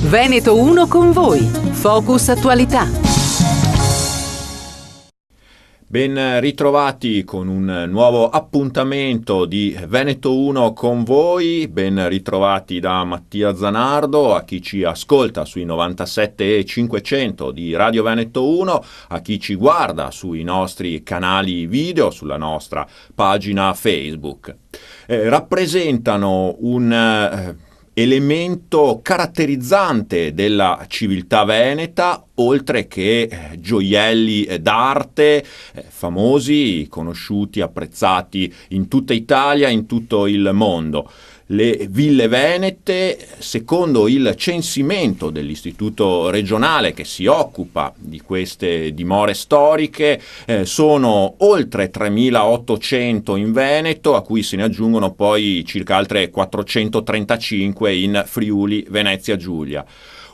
Veneto 1 con voi. Focus Attualità. Ben ritrovati con un nuovo appuntamento di Veneto 1 con voi, ben ritrovati da Mattia Zanardo, a chi ci ascolta sui 97 e 500 di Radio Veneto 1, a chi ci guarda sui nostri canali video, sulla nostra pagina Facebook. Rappresentano un elemento caratterizzante della civiltà veneta, oltre che gioielli d'arte famosi, conosciuti, apprezzati in tutta Italia, in tutto il mondo. Le ville venete, secondo il censimento dell'Istituto regionale che si occupa di queste dimore storiche, sono oltre 3.800 in Veneto, a cui se ne aggiungono poi circa altre 435 in Friuli Venezia Giulia.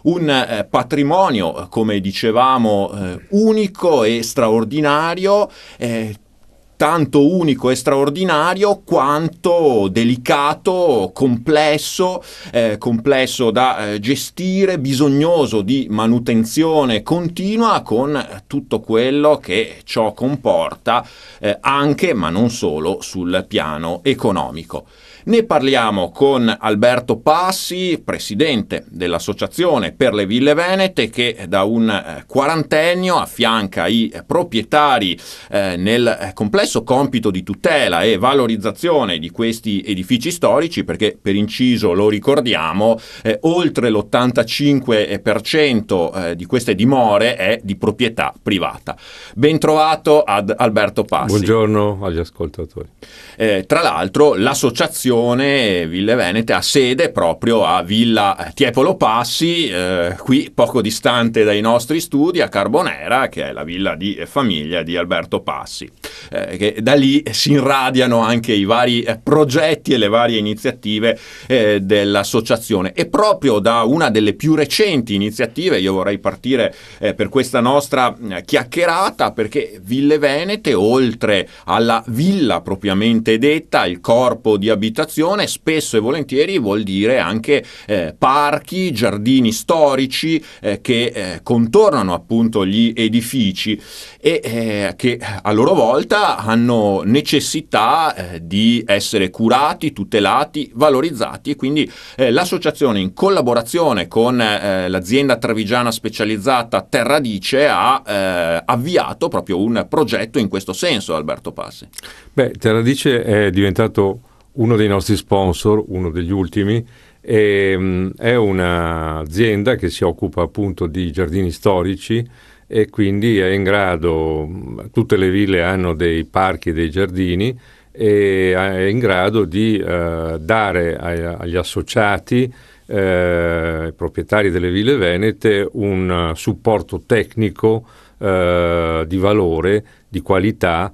Un patrimonio, come dicevamo, unico e straordinario, tanto unico e straordinario quanto delicato, complesso da gestire, bisognoso di manutenzione continua con tutto quello che ciò comporta, anche ma non solo sul piano economico. Ne parliamo con Alberto Passi, presidente dell'Associazione per le Ville Venete, che da un quarantennio affianca i proprietari nel complesso compito di tutela e valorizzazione di questi edifici storici, perché per inciso lo ricordiamo, oltre l'85% di queste dimore è di proprietà privata. Ben trovato ad Alberto Passi. Buongiorno agli ascoltatori. Tra l'altro l'associazione Ville Venete ha sede proprio a Villa Tiepolo Passi, qui poco distante dai nostri studi, a Carbonera, che è la villa di famiglia di Alberto Passi. Che da lì si irradiano anche i vari progetti e le varie iniziative dell'associazione. E proprio da una delle più recenti iniziative io vorrei partire per questa nostra chiacchierata, perché Ville Venete, oltre alla villa propriamente detta, il corpo di abitazione, spesso e volentieri vuol dire anche parchi, giardini storici che contornano appunto gli edifici e che a loro volta hanno necessità di essere curati, tutelati, valorizzati, e quindi l'associazione, in collaborazione con l'azienda trevigiana specializzata Terradice, ha avviato proprio un progetto in questo senso. Alberto Passi. Terradice è diventato uno dei nostri sponsor, uno degli ultimi, è un'azienda che si occupa appunto di giardini storici e quindi è in grado, tutte le ville hanno dei parchi e dei giardini, e è in grado di dare agli associati, proprietari delle ville venete, un supporto tecnico di valore, di qualità,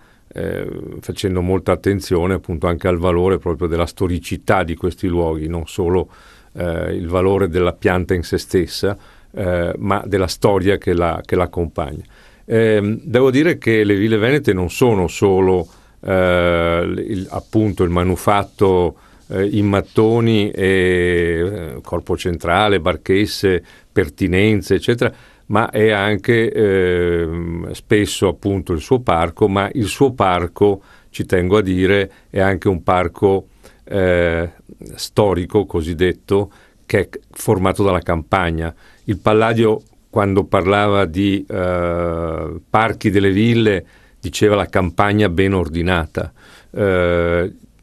facendo molta attenzione appunto anche al valore proprio della storicità di questi luoghi, non solo il valore della pianta in se stessa, ma della storia che l'accompagna. Devo dire che le ville venete non sono solo appunto il manufatto in mattoni e corpo centrale, barchesse, pertinenze, eccetera, ma è anche spesso appunto il suo parco, ma il suo parco, ci tengo a dire, è anche un parco storico cosiddetto, che è formato dalla campagna. Il Palladio, quando parlava di parchi delle ville, diceva la campagna ben ordinata.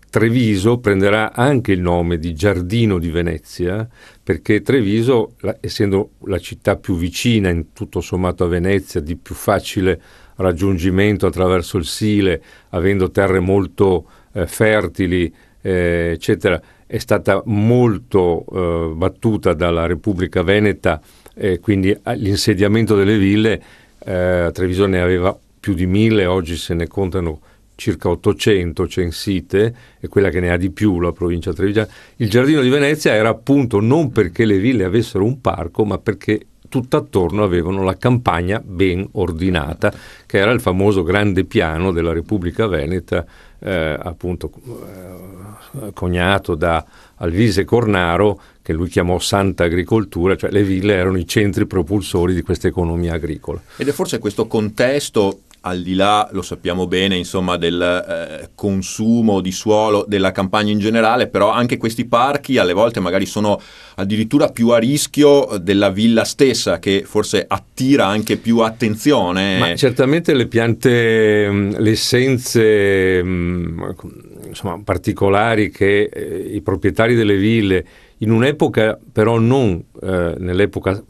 Treviso prenderà anche il nome di Giardino di Venezia, perché Treviso, essendo la città più vicina in tutto sommato a Venezia, di più facile raggiungimento attraverso il Sile, avendo terre molto fertili, eccetera, è stata molto battuta dalla Repubblica Veneta, quindi l'insediamento delle ville, Treviso ne aveva più di 1.000, oggi se ne contano circa 800 censite, è quella che ne ha di più la provincia trevigiana. Il Giardino di Venezia era appunto non perché le ville avessero un parco, ma perché tutt'attorno avevano la campagna ben ordinata, che era il famoso grande piano della Repubblica Veneta, appunto coniato da Alvise Cornaro, che lui chiamò Santa Agricoltura, cioè le ville erano i centri propulsori di questa economia agricola. Ed è forse questo contesto, al di là, lo sappiamo bene, insomma, del consumo di suolo della campagna in generale, però anche questi parchi alle volte magari sono addirittura più a rischio della villa stessa, che forse attira anche più attenzione. Ma certamente le piante, le essenze insomma, particolari che i proprietari delle ville, in un'epoca però non nell'epoca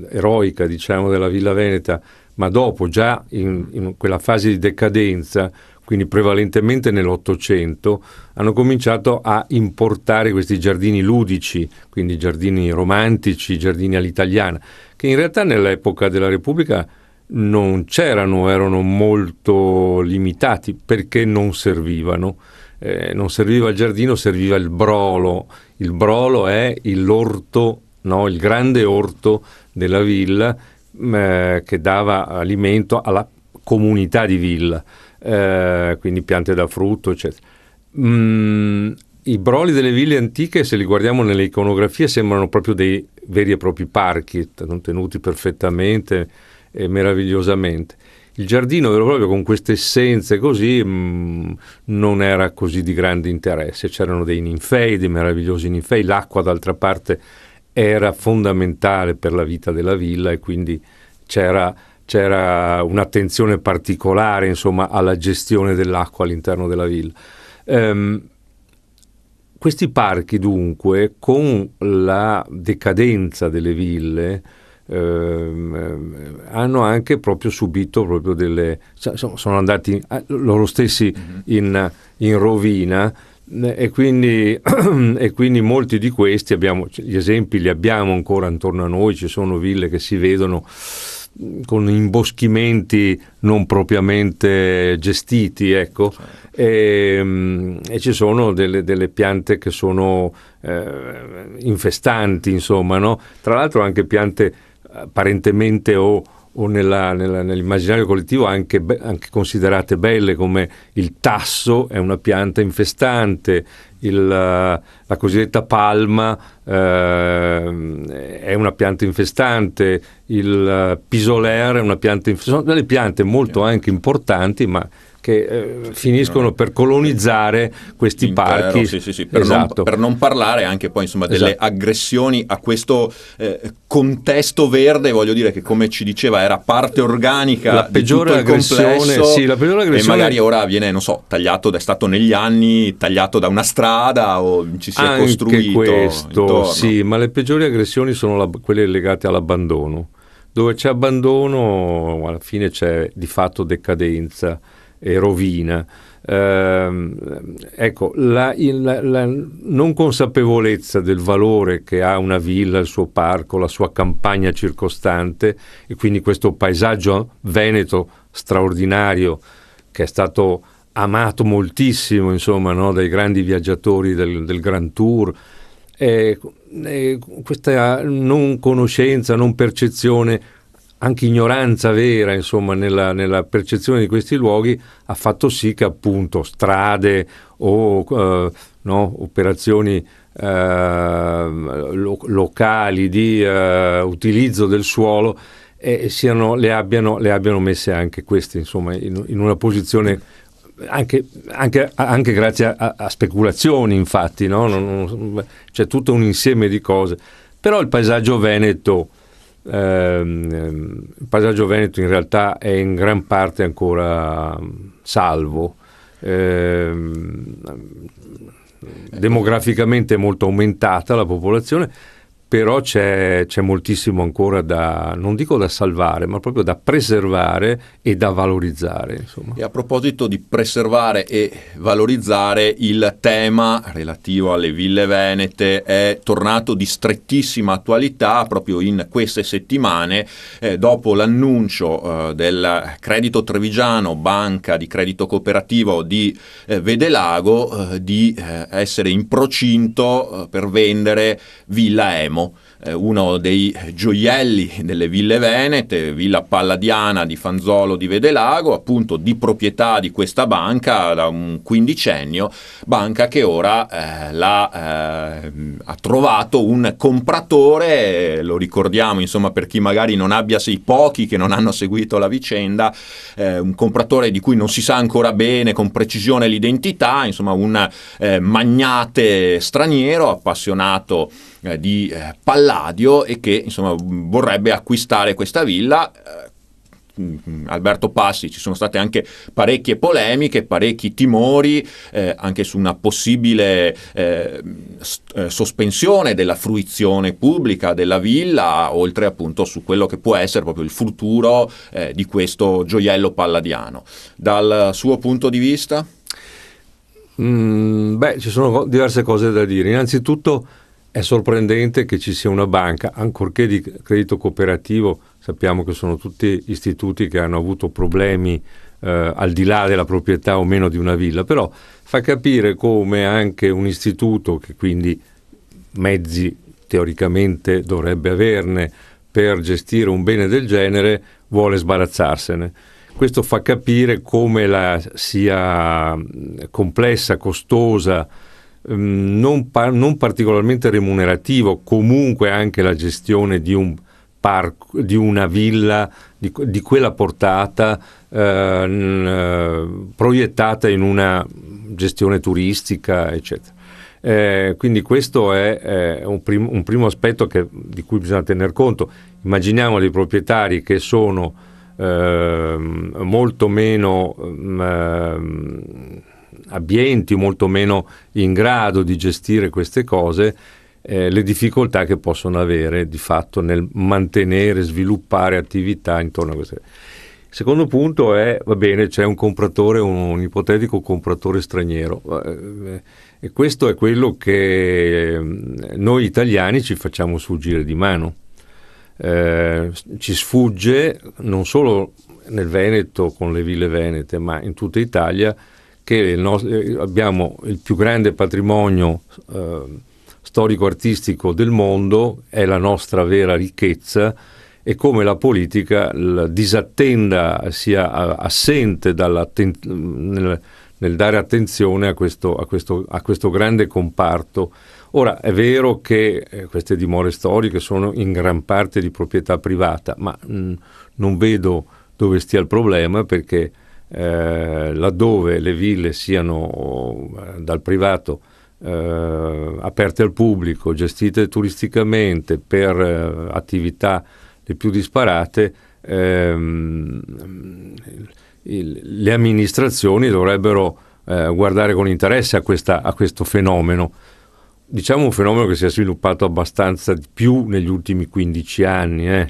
eroica, diciamo, della Villa Veneta, ma dopo, già in quella fase di decadenza, quindi prevalentemente nell'Ottocento, hanno cominciato a importare questi giardini ludici, quindi giardini romantici, giardini all'italiana, che in realtà nell'epoca della Repubblica non c'erano, erano molto limitati perché non servivano. Non serviva il giardino, serviva il brolo. Il brolo è l'orto, no? Il grande orto della villa, che dava alimento alla comunità di villa, quindi piante da frutto, eccetera. I broli delle ville antiche, se li guardiamo nelle iconografie, sembrano proprio dei veri e propri parchi, tenuti perfettamente e meravigliosamente. Il giardino vero e proprio, con queste essenze così, non era così di grande interesse. C'erano dei ninfei, dei meravigliosi ninfei, l'acqua d'altra parte era fondamentale per la vita della villa, e quindi c'era un'attenzione particolare, insomma, alla gestione dell'acqua all'interno della villa. Questi parchi, dunque, con la decadenza delle ville, hanno anche proprio subito proprio sono andati loro stessi in rovina, e quindi molti di questi gli esempi li abbiamo ancora intorno a noi. Ci sono ville che si vedono con imboschimenti non propriamente gestiti, ecco, e ci sono delle piante che sono infestanti, insomma, no? Tra l'altro anche piante apparentemente o nell'immaginario collettivo anche considerate belle, come il tasso è una pianta infestante, la cosiddetta palma è una pianta infestante, il pisoler è una pianta infestante. Sono delle piante molto anche importanti, ma che finiscono per colonizzare questi parchi. Sì, esatto. Per non parlare anche poi, insomma, delle aggressioni a questo contesto verde, voglio dire che, come ci diceva, era parte organica di tutto il complesso, la peggiore aggressione, e magari ora viene, non so, tagliato, è stato negli anni tagliato da una strada o ci si è costruito questo intorno. Sì, ma le peggiori aggressioni sono quelle legate all'abbandono. Dove c'è abbandono, alla fine c'è di fatto decadenza e rovina. Ecco, la non consapevolezza del valore che ha una villa, il suo parco, la sua campagna circostante, e quindi questo paesaggio veneto straordinario che è stato amato moltissimo, insomma, no, dai grandi viaggiatori del Grand Tour. Questa non conoscenza, non percezione, anche ignoranza vera, insomma, nella percezione di questi luoghi, ha fatto sì che appunto strade o operazioni locali di utilizzo del suolo le abbiano messe anche queste, insomma, in una posizione anche grazie a speculazioni, infatti, no? C'è tutto un insieme di cose. Però il paesaggio veneto in realtà è in gran parte ancora salvo, demograficamente è molto aumentata la popolazione, però c'è moltissimo ancora non dico da salvare, ma proprio da preservare e da valorizzare, insomma. E a proposito di preservare e valorizzare, il tema relativo alle ville venete è tornato di strettissima attualità proprio in queste settimane, dopo l'annuncio del Credito Trevigiano, banca di credito cooperativo di Vedelago, di essere in procinto per vendere Villa Emo. uno dei gioielli delle ville venete, Villa Palladiana di Fanzolo di Vedelago, appunto di proprietà di questa banca da un quindicennio, banca che ora ha trovato un compratore, lo ricordiamo insomma per chi magari non abbia, sei pochi che non hanno seguito la vicenda, un compratore di cui non si sa ancora bene con precisione l'identità, insomma un magnate straniero appassionato di Palladio e che insomma vorrebbe acquistare questa villa. Alberto Passi, ci sono state anche parecchie polemiche, parecchi timori anche su una possibile sospensione della fruizione pubblica della villa, oltre appunto su quello che può essere proprio il futuro di questo gioiello palladiano. Dal suo punto di vista? Ci sono diverse cose da dire. Innanzitutto è sorprendente che ci sia una banca, ancorché di credito cooperativo, sappiamo che sono tutti istituti che hanno avuto problemi al di là della proprietà o meno di una villa, però fa capire come anche un istituto che quindi mezzi teoricamente dovrebbe averne per gestire un bene del genere vuole sbarazzarsene. Questo fa capire come sia complessa, costosa, non particolarmente remunerativo comunque anche la gestione di un parco, di una villa di quella portata proiettata in una gestione turistica, eccetera. Quindi questo è un primo aspetto di cui bisogna tener conto. Immaginiamo dei proprietari che sono molto meno abbienti, molto meno in grado di gestire queste cose, le difficoltà che possono avere di fatto nel mantenere, sviluppare attività intorno a queste. Il secondo punto è, va bene, c'è un compratore, un ipotetico compratore straniero, e questo è quello che noi italiani ci facciamo sfuggire di mano. Ci sfugge non solo nel Veneto con le ville venete, ma in tutta Italia, che abbiamo il più grande patrimonio storico-artistico del mondo, è la nostra vera ricchezza, e come la politica disattenda, sia assente nel dare attenzione a questo grande comparto. Ora è vero che queste dimore storiche sono in gran parte di proprietà privata, ma non vedo dove stia il problema, perché laddove le ville siano dal privato aperte al pubblico, gestite turisticamente per attività le più disparate, le amministrazioni dovrebbero guardare con interesse a questo fenomeno. Diciamo un fenomeno che si è sviluppato abbastanza di più negli ultimi 15 anni,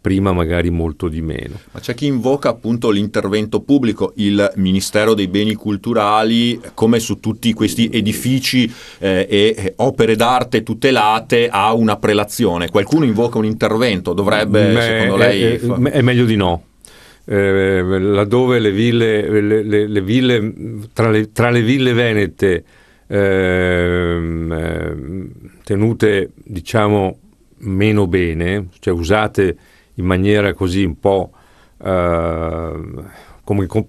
prima magari molto di meno. Ma c'è chi invoca appunto l'intervento pubblico, il Ministero dei Beni Culturali, come su tutti questi edifici e opere d'arte tutelate, ha una prelazione. Qualcuno invoca un intervento, dovrebbe, secondo lei... È meglio di no. Laddove le ville tra le ville venete tenute diciamo meno bene, cioè usate in maniera così un po'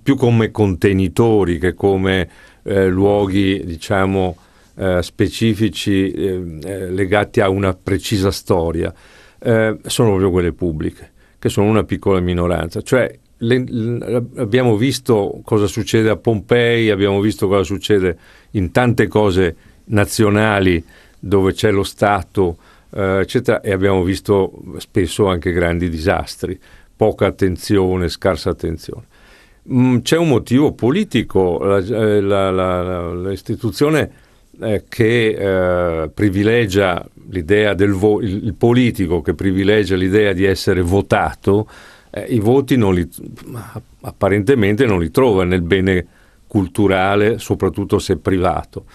più come contenitori che come luoghi diciamo specifici legati a una precisa storia, sono proprio quelle pubbliche, che sono una piccola minoranza. Cioè abbiamo visto cosa succede a Pompei, abbiamo visto cosa succede in tante cose nazionali dove c'è lo Stato, eccetera, e abbiamo visto spesso anche grandi disastri, poca attenzione, scarsa attenzione. C'è un motivo politico, l'istituzione che privilegia l'idea il politico che privilegia l'idea di essere votato, i voti apparentemente non li trova nel bene culturale, soprattutto se privato,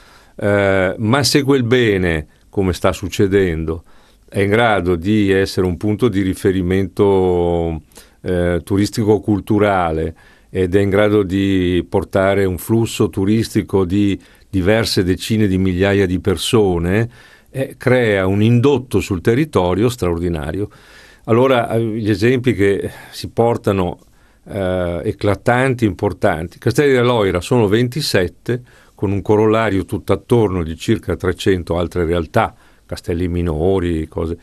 ma se quel bene, come sta succedendo, è in grado di essere un punto di riferimento turistico-culturale ed è in grado di portare un flusso turistico di diverse decine di migliaia di persone, crea un indotto sul territorio straordinario. Allora gli esempi che si portano eclatanti, importanti. Castelli dell'Oira sono 27, con un corollario tutt'attorno di circa 300 altre realtà, castelli minori, cose,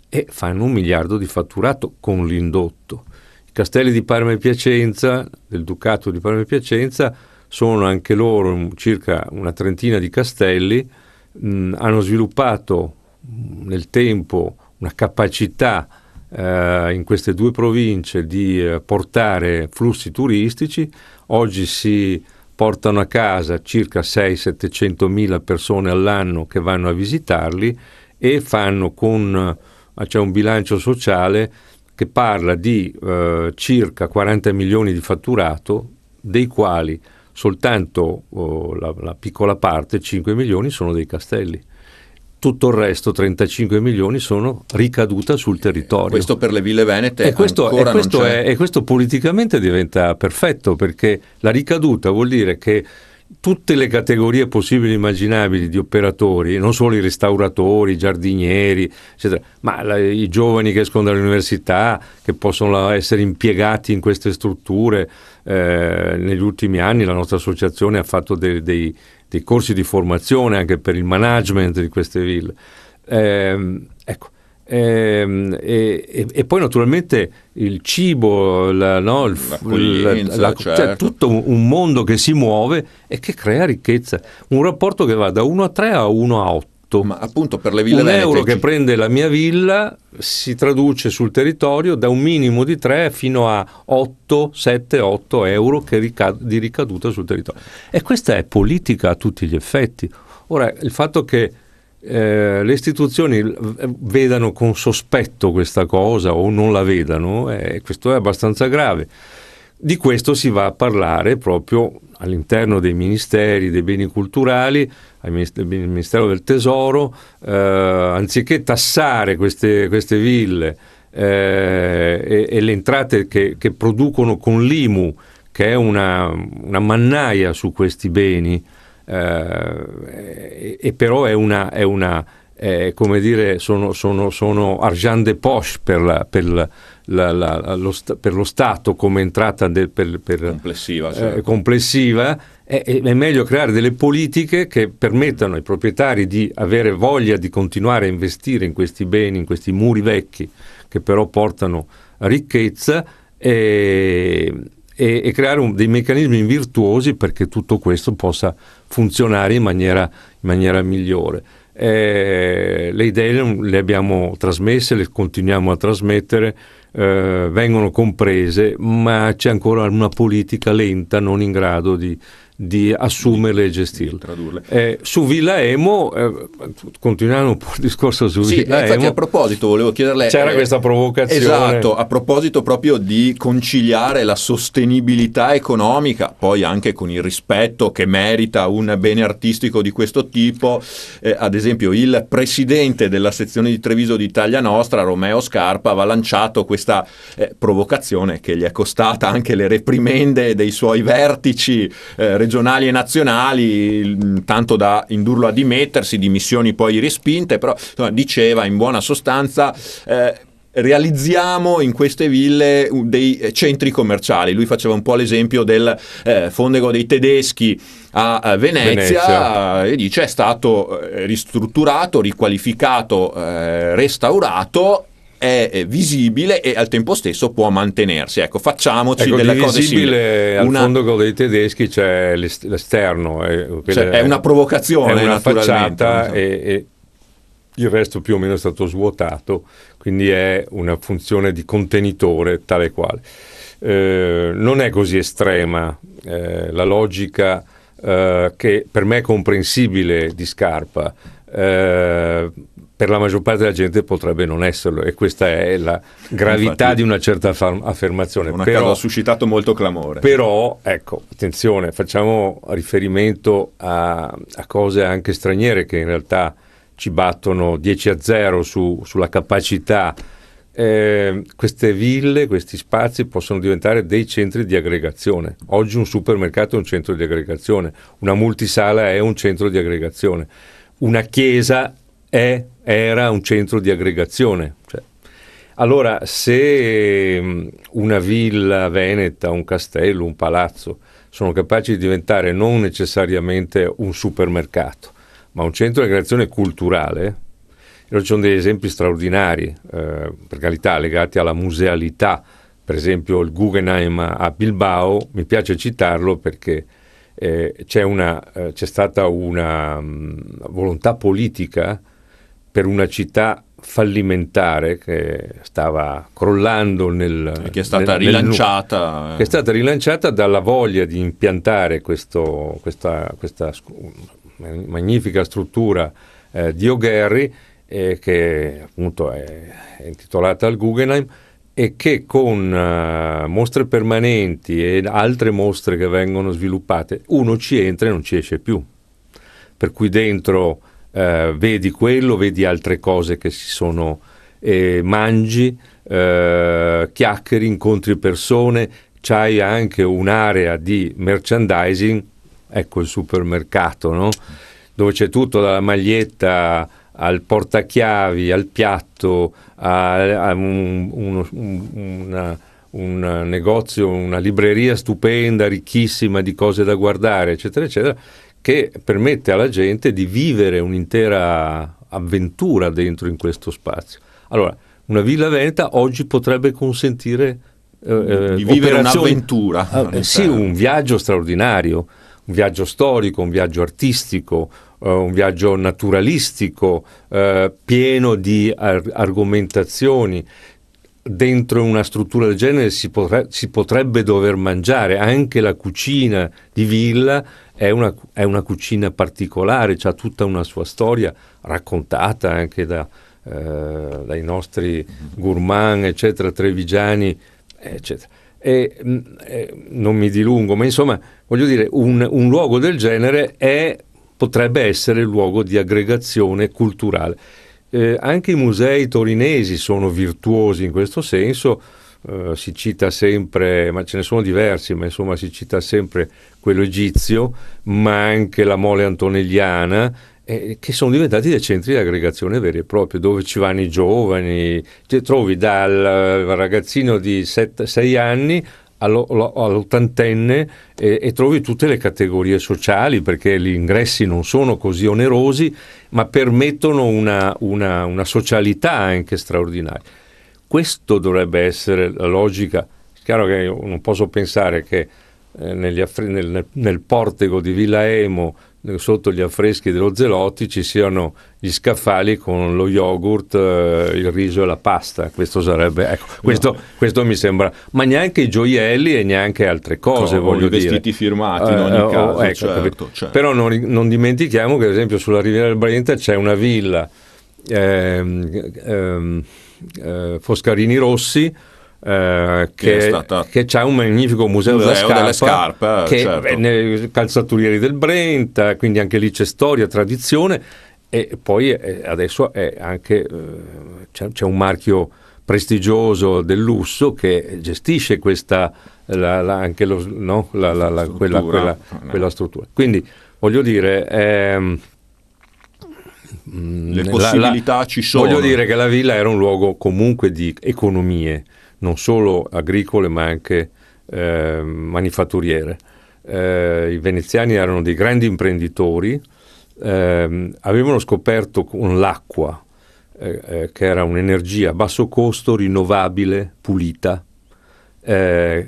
e fanno 1 miliardo di fatturato con l'indotto. I castelli di Parma e Piacenza, del Ducato di Parma e Piacenza, sono anche loro circa una trentina di castelli, hanno sviluppato nel tempo una capacità in queste 2 province di portare flussi turistici. Oggi si portano a casa circa 600-700 mila persone all'anno che vanno a visitarli, e fanno c'è un bilancio sociale che parla di circa 40 milioni di fatturato, dei quali soltanto la piccola parte, 5 milioni, sono dei castelli. Tutto il resto, 35 milioni, sono ricaduta sul territorio. Questo per le ville venete e questo, ancora non c'è. E questo politicamente diventa perfetto, perché la ricaduta vuol dire che tutte le categorie possibili e immaginabili di operatori, non solo i restauratori, i giardinieri, eccetera, ma i giovani che escono dall'università, che possono essere impiegati in queste strutture. Negli ultimi anni la nostra associazione ha fatto dei corsi di formazione anche per il management di queste ville. Ecco. E poi naturalmente il cibo, certo. Cioè tutto un mondo che si muove e che crea ricchezza. Un rapporto che va da 1:3 a 1:8. Ma appunto per le ville un venete euro che prende la mia villa si traduce sul territorio da un minimo di 3 fino a 7-8 euro di ricaduta sul territorio. E questa è politica a tutti gli effetti. Ora, il fatto che le istituzioni vedano con sospetto questa cosa o non la vedano, questo è abbastanza grave. Di questo si va a parlare proprio all'interno dei ministeri dei beni culturali, al Ministero del Tesoro, anziché tassare queste ville e le entrate che producono con l'IMU, che è una mannaia su questi beni, e però è come dire, sono argent de poche per lo Stato come entrata complessiva, certo. Complessiva. È meglio creare delle politiche che permettano ai proprietari di avere voglia di continuare a investire in questi beni, in questi muri vecchi che però portano ricchezza, e creare dei meccanismi virtuosi perché tutto questo possa funzionare in maniera migliore. Le idee le abbiamo trasmesse, le continuiamo a trasmettere, vengono comprese, ma c'è ancora una politica lenta, non in grado di assumerle e gestirle. Su Villa Emo, continuando un po' il discorso su Villa infatti Emo, a proposito volevo chiederle, c'era questa provocazione. Esatto, a proposito proprio di conciliare la sostenibilità economica, poi anche con il rispetto che merita un bene artistico di questo tipo. Ad esempio il presidente della sezione di Treviso di Italia Nostra, Romeo Scarpa, aveva lanciato questa provocazione che gli è costata anche le reprimende dei suoi vertici regionali e nazionali, tanto da indurlo a dimettersi, dimissioni poi respinte, però insomma, diceva in buona sostanza realizziamo in queste ville dei centri commerciali. Lui faceva un po' l'esempio del Fondego dei Tedeschi a Venezia. E dice è stato ristrutturato, riqualificato, restaurato, è visibile e al tempo stesso può mantenersi. Ecco, facciamoci delle cose simili. Al Fondego dei Tedeschi c'è l'esterno, è una provocazione, è una naturalmente, facciata, e il resto più o meno è stato svuotato, quindi è una funzione di contenitore tale quale. Non è così estrema la logica che per me è comprensibile di Scarpa. Per la maggior parte della gente potrebbe non esserlo, e questa è la gravità. Infatti, di una certa affermazione. Però ha suscitato molto clamore. Però, ecco, attenzione, facciamo riferimento a cose anche straniere che in realtà ci battono 10-0 sulla capacità. Queste ville, questi spazi possono diventare dei centri di aggregazione. Oggi un supermercato è un centro di aggregazione, una multisala è un centro di aggregazione, una chiesa è era un centro di aggregazione. Cioè, allora, se una villa veneta, un castello, un palazzo sono capaci di diventare non necessariamente un supermercato, ma un centro di aggregazione culturale, ci sono degli esempi straordinari, per carità, legati alla musealità. Per esempio il Guggenheim a Bilbao, mi piace citarlo perché c'è stata una volontà politica per una città fallimentare che stava crollando che è stata rilanciata. Che è stata rilanciata dalla voglia di impiantare questa magnifica struttura di O'Garry, che appunto è intitolata al Guggenheim, e che con mostre permanenti e altre mostre che vengono sviluppate, uno ci entra e non ci esce più. Per cui dentro vedi quello, vedi altre cose che si sono, mangi, chiacchieri, incontri persone, c'hai anche un'area di merchandising, ecco il supermercato, no? Dove c'è tutto, dalla maglietta al portachiavi, al piatto, a un negozio, una libreria stupenda, ricchissima di cose da guardare, eccetera, eccetera, che permette alla gente di vivere un'intera avventura dentro in questo spazio. Allora, una villa veneta oggi potrebbe consentire di vivere un'avventura. Sì, un viaggio straordinario, un viaggio storico, un viaggio artistico, un viaggio naturalistico, pieno di argomentazioni. Dentro una struttura del genere si potrebbe dover mangiare. Anche la cucina di villa è una cucina particolare, ha tutta una sua storia raccontata anche dai nostri gourmand, eccetera, trevigiani, eccetera. Non mi dilungo, ma insomma, voglio dire, un luogo del genere potrebbe essere luogo di aggregazione culturale. Anche i musei torinesi sono virtuosi in questo senso, si cita sempre, ma ce ne sono diversi, ma insomma si cita sempre quello egizio, ma anche la Mole Antonelliana, che sono diventati dei centri di aggregazione veri e propri, dove ci vanno i giovani, trovi dal ragazzino di 6 anni all'ottantenne, e trovi tutte le categorie sociali, perché gli ingressi non sono così onerosi, ma permettono una socialità anche straordinaria. Questo dovrebbe essere la logica. È chiaro che io non posso pensare che nel portico di Villa Emo, sotto gli affreschi dello Zelotti, ci siano gli scaffali con lo yogurt, il riso e la pasta. Questo sarebbe, ecco, questo mi sembra, ma neanche i gioielli e neanche altre cose, voglio dire. I vestiti firmati in ogni caso, ecco, certo. Però non dimentichiamo che ad esempio sulla Riviera del Brenta c'è una villa Foscarini Rossi, che c'ha un magnifico museo delle scarpe, che certo. Calzaturieri del Brenta, quindi anche lì c'è storia, tradizione, e poi adesso c'è un marchio prestigioso del lusso che gestisce questa anche quella struttura. Quindi voglio dire, le possibilità ci sono. Voglio dire che la villa era un luogo comunque di economie, non solo agricole ma anche manifatturiere. I veneziani erano dei grandi imprenditori, avevano scoperto con l'acqua, che era un'energia a basso costo, rinnovabile, pulita,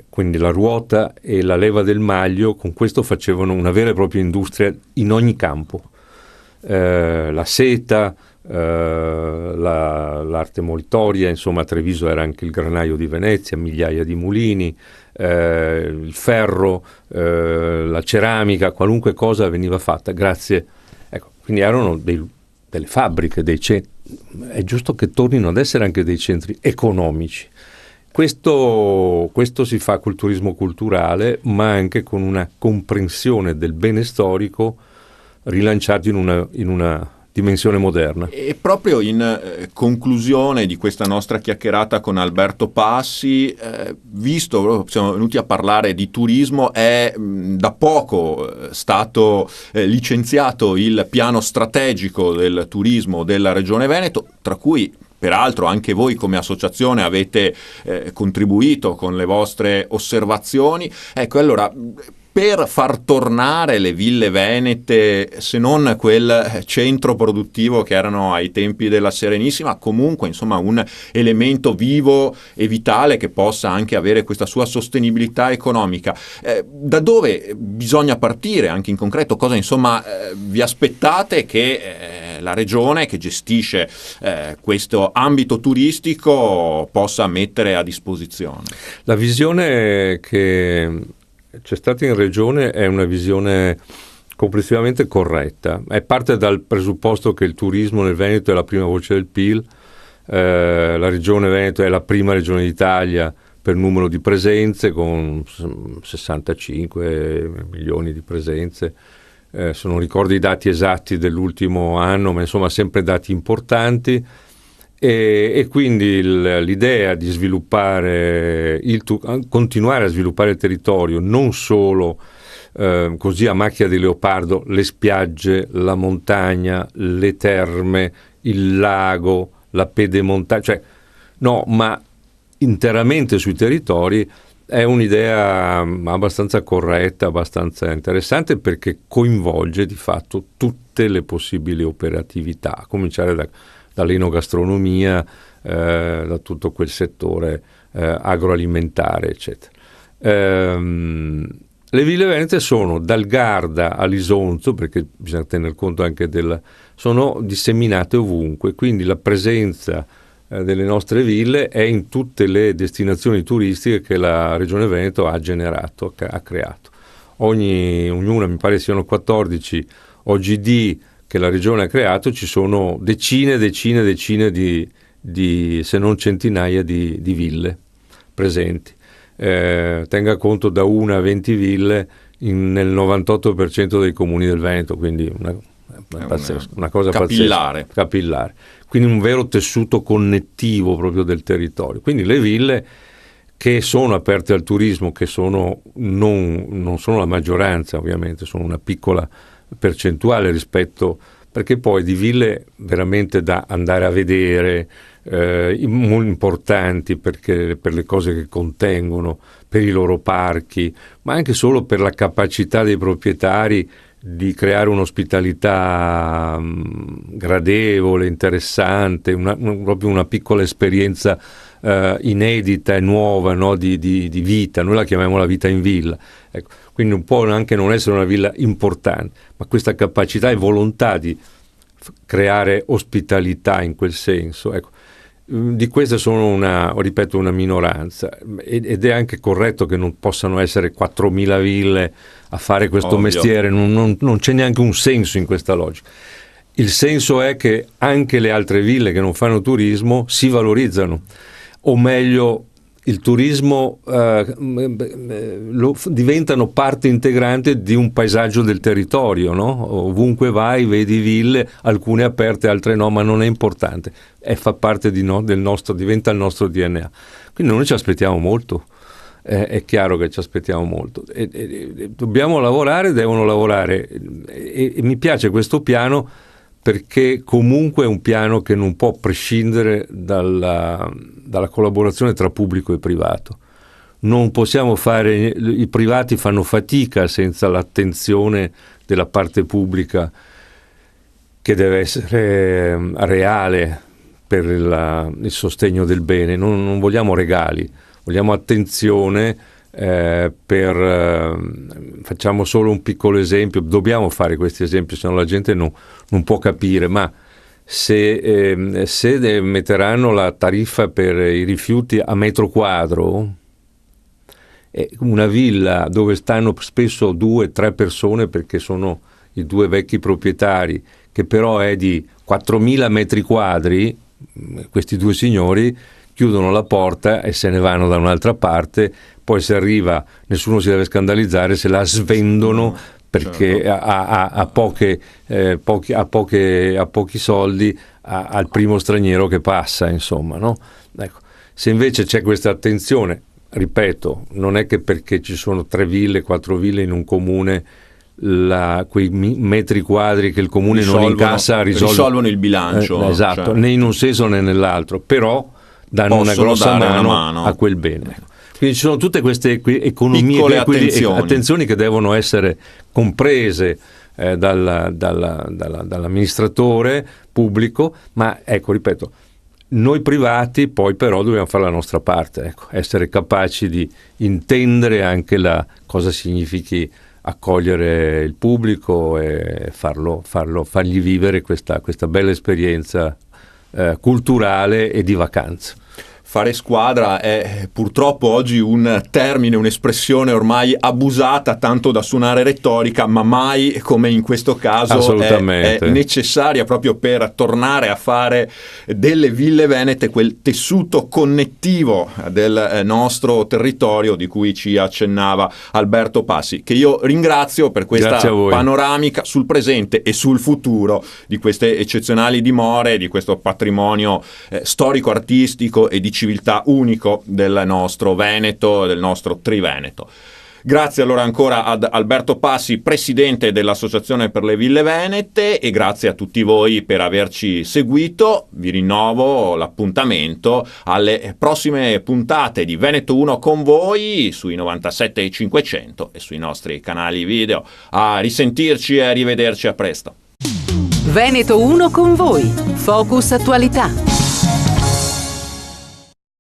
quindi la ruota e la leva del maglio, con questo facevano una vera e propria industria in ogni campo. La seta, l'arte molitoria, insomma Treviso era anche il granaio di Venezia, migliaia di mulini, il ferro, la ceramica, qualunque cosa veniva fatta grazie, ecco, quindi erano delle fabbriche, dei centri. È giusto che tornino ad essere anche dei centri economici. Questo si fa col turismo culturale, ma anche con una comprensione del bene storico rilanciato in una dimensione moderna. E proprio in conclusione di questa nostra chiacchierata con Alberto Passi, visto siamo venuti a parlare di turismo, è da poco stato licenziato il piano strategico del turismo della Regione Veneto, tra cui peraltro anche voi come associazione avete contribuito con le vostre osservazioni. Ecco, allora, per far tornare le ville venete, se non quel centro produttivo che erano ai tempi della Serenissima, comunque insomma un elemento vivo e vitale che possa anche avere questa sua sostenibilità economica. Da dove bisogna partire anche in concreto? Cosa insomma vi aspettate che la regione che gestisce questo ambito turistico possa mettere a disposizione? La visione che c'è stata in regione è una visione complessivamente corretta, è parte dal presupposto che il turismo nel Veneto è la prima voce del PIL, la regione Veneto è la prima regione d'Italia per numero di presenze con 65 milioni di presenze, se non ricordo i dati esatti dell'ultimo anno, ma insomma sempre dati importanti. E quindi l'idea di sviluppare continuare a sviluppare il territorio, non solo così a macchia di leopardo, le spiagge, la montagna, le terme, il lago, la pedemontagna, cioè no, ma interamente sui territori, è un'idea abbastanza corretta, abbastanza interessante, perché coinvolge di fatto tutte le possibili operatività, a cominciare dall'enogastronomia, da tutto quel settore agroalimentare, eccetera. Le ville venete sono dal Garda all'Isonzo, perché bisogna tener conto anche sono disseminate ovunque, quindi la presenza delle nostre ville è in tutte le destinazioni turistiche che la Regione Veneto ha generato, ha creato. Ognuna, mi pare siano 14 OGD che la regione ha creato, ci sono decine di se non centinaia di ville presenti. Tenga conto da 1 a 20 ville nel 98% dei comuni del Veneto, quindi una cosa capillare. Capillare. Quindi un vero tessuto connettivo proprio del territorio. Quindi le ville che sono aperte al turismo, che non sono la maggioranza ovviamente, sono una piccola percentuale rispetto, perché poi di ville veramente da andare a vedere, importanti perché per le cose che contengono, per i loro parchi, ma anche solo per la capacità dei proprietari di creare un'ospitalità gradevole, interessante, proprio una piccola esperienza inedita e nuova, no? di vita. Noi la chiamiamo la vita in villa, ecco. Quindi non può anche non essere una villa importante, ma questa capacità e volontà di creare ospitalità in quel senso, ecco. Di queste sono una minoranza, ed è anche corretto che non possano essere 4.000 ville a fare questo mestiere, non c'è neanche un senso in questa logica. Il senso è che anche le altre ville che non fanno turismo si valorizzano, o meglio il turismo diventano parte integrante di un paesaggio del territorio, no? Ovunque vai vedi ville, alcune aperte, altre no, ma non è importante, fa parte del nostro, diventa il nostro DNA. Quindi noi ci aspettiamo molto, è chiaro che ci aspettiamo molto, e dobbiamo lavorare, devono lavorare, e mi piace questo piano, perché comunque è un piano che non può prescindere dalla collaborazione tra pubblico e privato. Non possiamo i privati fanno fatica senza l'attenzione della parte pubblica, che deve essere reale per il sostegno del bene. Non vogliamo regali, vogliamo attenzione. Facciamo solo un piccolo esempio, dobbiamo fare questi esempi, se no la gente non può capire, ma se metteranno la tariffa per i rifiuti a metro quadro, una villa dove stanno spesso 2-3 persone, perché sono i 2 vecchi proprietari, che però è di 4.000 metri quadri, questi 2 signori chiudono la porta e se ne vanno da un'altra parte. Poi se arriva, nessuno si deve scandalizzare se la svendono perché ha pochi soldi al primo straniero che passa, insomma, no? Ecco. Se invece c'è questa attenzione, ripeto, non è che perché ci sono 3 ville, 4 ville in un comune, quei metri quadri che il comune non incassa risolvono il bilancio, esatto, cioè, né in un senso né nell'altro, però danno una grossa mano a quel bene. Quindi ci sono tutte queste economie, attenzioni che devono essere comprese dall'amministratore pubblico, ma ecco, ripeto, noi privati poi però dobbiamo fare la nostra parte, ecco, essere capaci di intendere anche cosa significhi accogliere il pubblico e fargli vivere questa bella esperienza culturale e di vacanza. Fare squadra è purtroppo oggi un termine, un'espressione ormai abusata tanto da suonare retorica, ma mai come in questo caso è necessaria proprio per tornare a fare delle ville venete quel tessuto connettivo del nostro territorio di cui ci accennava Alberto Passi, che io ringrazio per questa panoramica sul presente e sul futuro di queste eccezionali dimore, di questo patrimonio storico-artistico e di civiltà unico del nostro Veneto, del nostro Triveneto. Grazie allora ancora ad Alberto Passi, presidente dell'Associazione per le Ville Venete, e grazie a tutti voi per averci seguito. Vi rinnovo l'appuntamento alle prossime puntate di Veneto 1 con voi sui 97 e 500 e sui nostri canali video. A risentirci e a rivederci, a presto. Veneto 1 con voi, Focus Attualità.